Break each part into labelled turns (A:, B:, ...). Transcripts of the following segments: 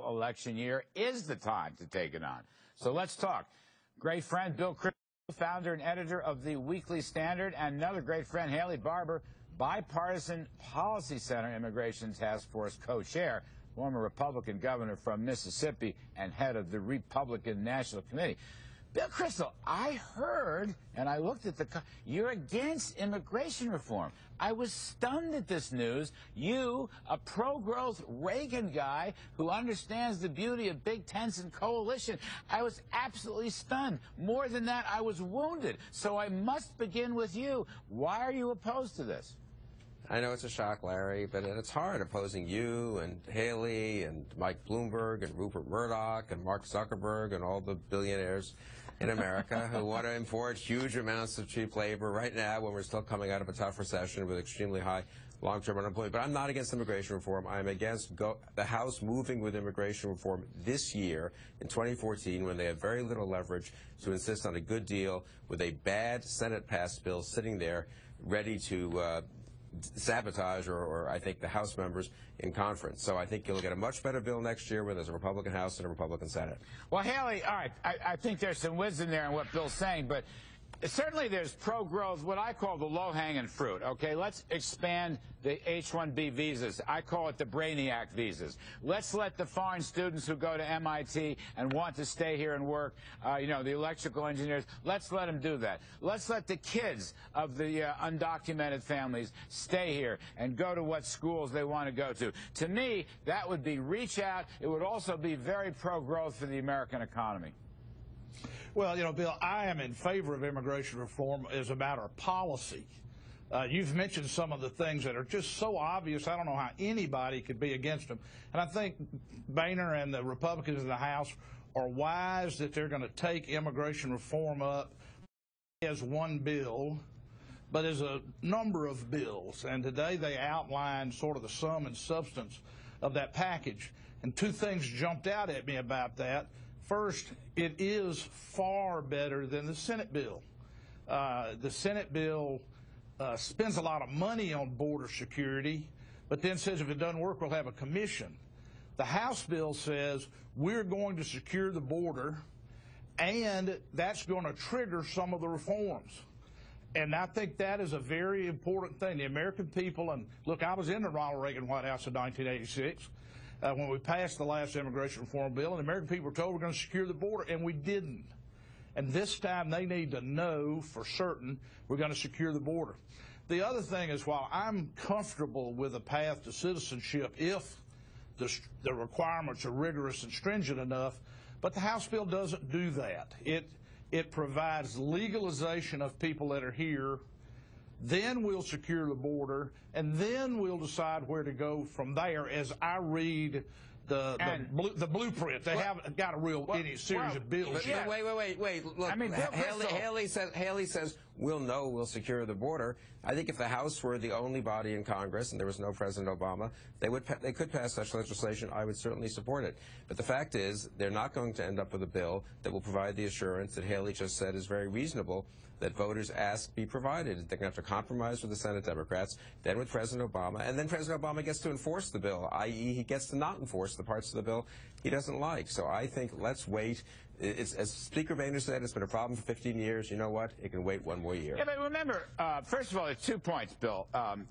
A: presidential election year is the time to take it on. So let's talk. Great friend Bill Kristol, founder and editor of the Weekly Standard, and another great friend, Haley Barbour, Bipartisan Policy Center Immigration Task Force co-chair, former Republican governor from Mississippi and head of the Republican National Committee. Bill Kristol, I heard, and I looked at you're against immigration reform. I was stunned at this news. You, a pro-growth Reagan guy who understands the beauty of big tents and coalition, I was absolutely stunned. More than that, I was wounded. So I must begin with you. Why are you opposed to this?
B: I know it's a shock, Larry, but it's hard opposing you and Haley and Mike Bloomberg and Rupert Murdoch and Mark Zuckerberg and all the billionaires in America who want to import huge amounts of cheap labor right now when we're still coming out of a tough recession with extremely high long-term unemployment. But I'm not against immigration reform. I'm against the House moving with immigration reform this year in 2014 when they have very little leverage to insist on a good deal with a bad Senate-passed bill sitting there ready to sabotage or I think the House members in conference. So I think you'll get a much better bill next year where there's a Republican House and a Republican Senate.
A: Well, Haley, all right, I think there's some wisdom there in what Bill's saying, but certainly there's pro-growth, what I call the low-hanging fruit, okay? Let's expand the H-1B visas. I call it the Brainiac visas. Let's let the foreign students who go to MIT and want to stay here and work, you know, the electrical engineers, let's let them do that. Let's let the kids of the undocumented families stay here and go to what schools they want to go to. To me, that would be reach out. It would also be very pro-growth for the American economy.
C: Well, you know, Bill, I am in favor of immigration reform as a matter of policy. You've mentioned some of the things that are just so obvious, I don't know how anybody could be against them. And I think Boehner and the Republicans in the House are wise that they're going to take immigration reform up as one bill, but as a number of bills. And today they outlined sort of the sum and substance of that package. And two things jumped out at me about that. First, it is far better than the Senate bill. The Senate bill spends a lot of money on border security, but then says if it doesn't work, we'll have a commission. The House bill says we're going to secure the border, and that's going to trigger some of the reforms. And I think that is a very important thing. The American people, and look, I was in the Ronald Reagan White House in 1986. When we passed the last immigration reform bill, and the American people were told we're going to secure the border, and we didn't. And this time they need to know for certain we're going to secure the border. The other thing is, while I'm comfortable with a path to citizenship if the requirements are rigorous and stringent enough, but the House bill doesn't do that. It provides legalization of people that are here. Then we'll secure the border, and then we'll decide where to go from there. As I read the blueprint, they haven't got a real series of bills.
B: Yeah. Wait. Look, I mean, Haley says we'll secure the border. I think if the House were the only body in Congress and there was no President Obama, they could pass such legislation. I would certainly support it. But the fact is, they're not going to end up with a bill that will provide the assurance that Haley just said is very reasonable, that voters ask be provided. They're going to have to compromise with the Senate Democrats, then with President Obama, and then President Obama gets to enforce the bill, i.e. he gets to not enforce the parts of the bill he doesn't like. So I think let's wait. As Speaker Boehner said, it's been a problem for 15 years. You know what? It can wait one more year.
A: Yeah, but remember, first of all, there's 2 points, Bill.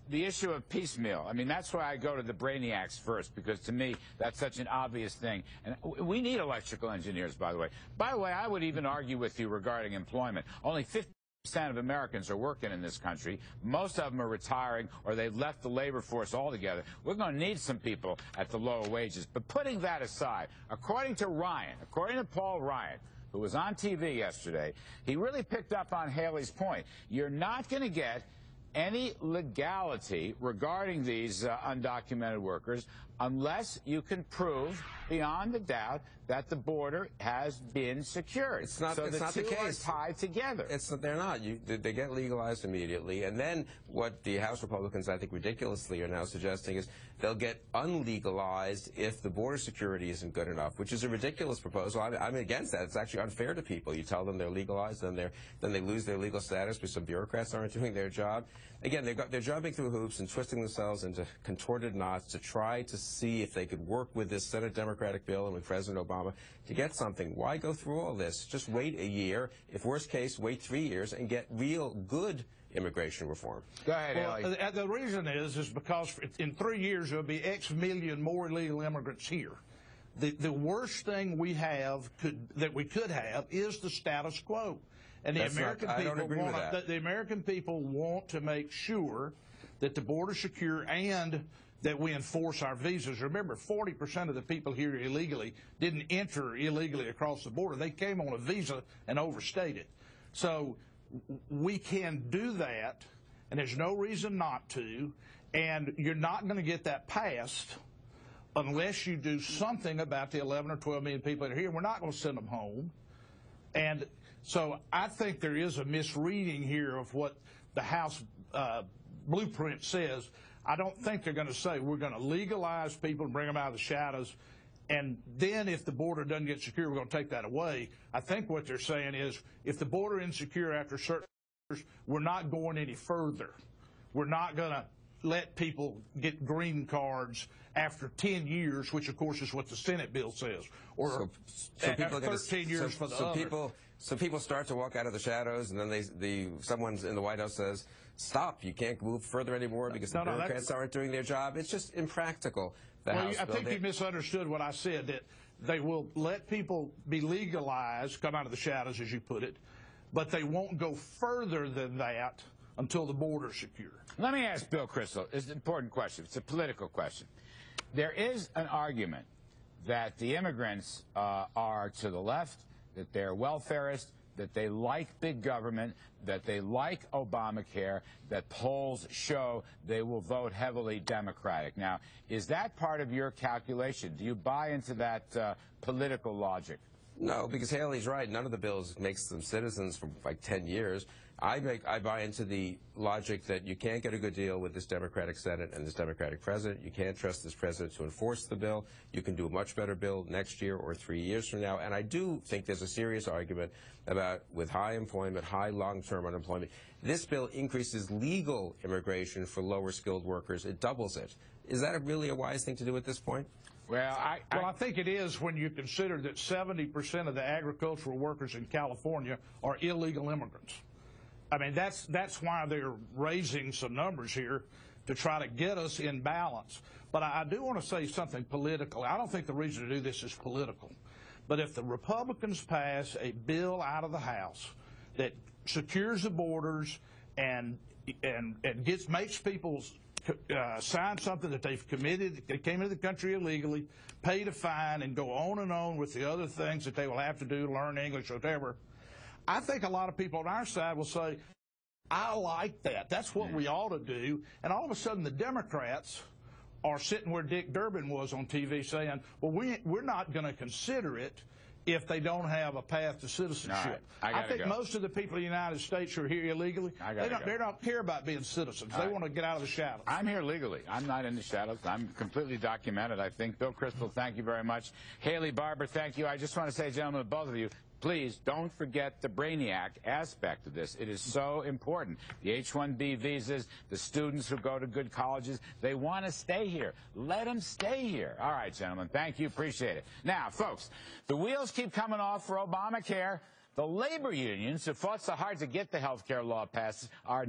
A: The issue of piecemeal. I mean, that's why I go to the brainiacs first, because to me, that's such an obvious thing. And we need electrical engineers, by the way. By the way, I would even argue with you regarding employment. Only 50% of Americans are working in this country. Most of them are retiring or they've left the labor force altogether. We're going to need some people at the lower wages. But putting that aside, according to Paul Ryan, who was on TV yesterday, he really picked up on Haley's point. You're not going to get any legality regarding these undocumented workers unless you can prove beyond a doubt that the border has been secured.
B: It's not,
A: so
B: it's
A: the
B: not
A: two
B: the case.
A: are tied together.
B: They're not. They get legalized immediately. And then what the House Republicans, I think ridiculously, are now suggesting is they'll get unlegalized if the border security isn't good enough, which is a ridiculous proposal. I'm against that. It's actually unfair to people. You tell them they're legalized, then they lose their legal status because some bureaucrats aren't doing their job. Again, they're jumping through hoops and twisting themselves into contorted knots to try to see if they could work with this Senate Democratic bill and with President Obama to get something. Why go through all this? Just wait a year. If worst case, wait 3 years and get real good immigration reform.
A: Go ahead, Haley.
C: Well, the reason is because in 3 years there'll be X million more illegal immigrants here. The worst thing we have that we could have is the status quo. And
B: I don't agree with that.
C: The American people want to make sure that the border's secure and that we enforce our visas. Remember, 40% of the people here illegally didn't enter illegally across the border. They came on a visa and overstayed it. So we can do that, and there's no reason not to, and you're not going to get that passed unless you do something about the 11 or 12 million people that are here. We're not going to send them home. And so I think there is a misreading here of what the House blueprint says. I don't think they're going to say we're going to legalize people and bring them out of the shadows, and then if the border doesn't get secure, we're going to take that away. I think what they're saying is if the border is insecure after certain years, we're not going any further. We're not going to let people get green cards after 10 years, which of course is what the Senate bill says, or
B: so people
C: 13 years for the other.
B: So people start to walk out of the shadows, and then someone in the White House says, "Stop! You can't move further anymore because the bureaucrats aren't doing their job." It's just impractical.
C: I think you misunderstood what I said. That they will let people be legalized, come out of the shadows, as you put it, but they won't go further than that until the border's secure.
A: Let me ask Bill Kristol. It's an important question. It's a political question. There is an argument that the immigrants are to the left, that they're welfarist, that they like big government, that they like Obamacare, that polls show they will vote heavily Democratic. Now, is that part of your calculation? Do you buy into that political logic?
B: No, because Haley's right. None of the bills makes them citizens for like 10 years. I buy into the logic that you can't get a good deal with this Democratic Senate and this Democratic president. You can't trust this president to enforce the bill. You can do a much better bill next year or 3 years from now. And I do think there's a serious argument about, with high employment, high long-term unemployment, this bill increases legal immigration for lower-skilled workers. It doubles it. Is that really a wise thing to do at this point?
C: Well, I think it is when you consider that 70% of the agricultural workers in California are illegal immigrants. I mean, that's why they're raising some numbers here to try to get us in balance. But I do want to say something political. I don't think the reason to do this is political. But if the Republicans pass a bill out of the House that secures the borders and makes people sign something that they've committed, they came into the country illegally, paid a fine, and go on with the other things that they will have to do, learn English, whatever, I think a lot of people on our side will say, I like that. That's what we ought to do. And all of a sudden the Democrats are sitting where Dick Durbin was on TV saying, well, we're not going to consider it if they don't have a path to citizenship.
A: Right.
C: I think most of the people in the United States who are here illegally, they don't care about being citizens. They want to get out of the shadows.
A: I'm here legally. I'm not in the shadows. I'm completely documented, I think. Bill Kristol, thank you very much. Haley Barbour, thank you. I just want to say, gentlemen, both of you, please don't forget the Brainiac aspect of this. It is so important. The H-1B visas, the students who go to good colleges, they want to stay here. Let them stay here. All right, gentlemen, thank you. Appreciate it. Now, folks, the wheels keep coming off for Obamacare. The labor unions who fought so hard to get the health care law passed are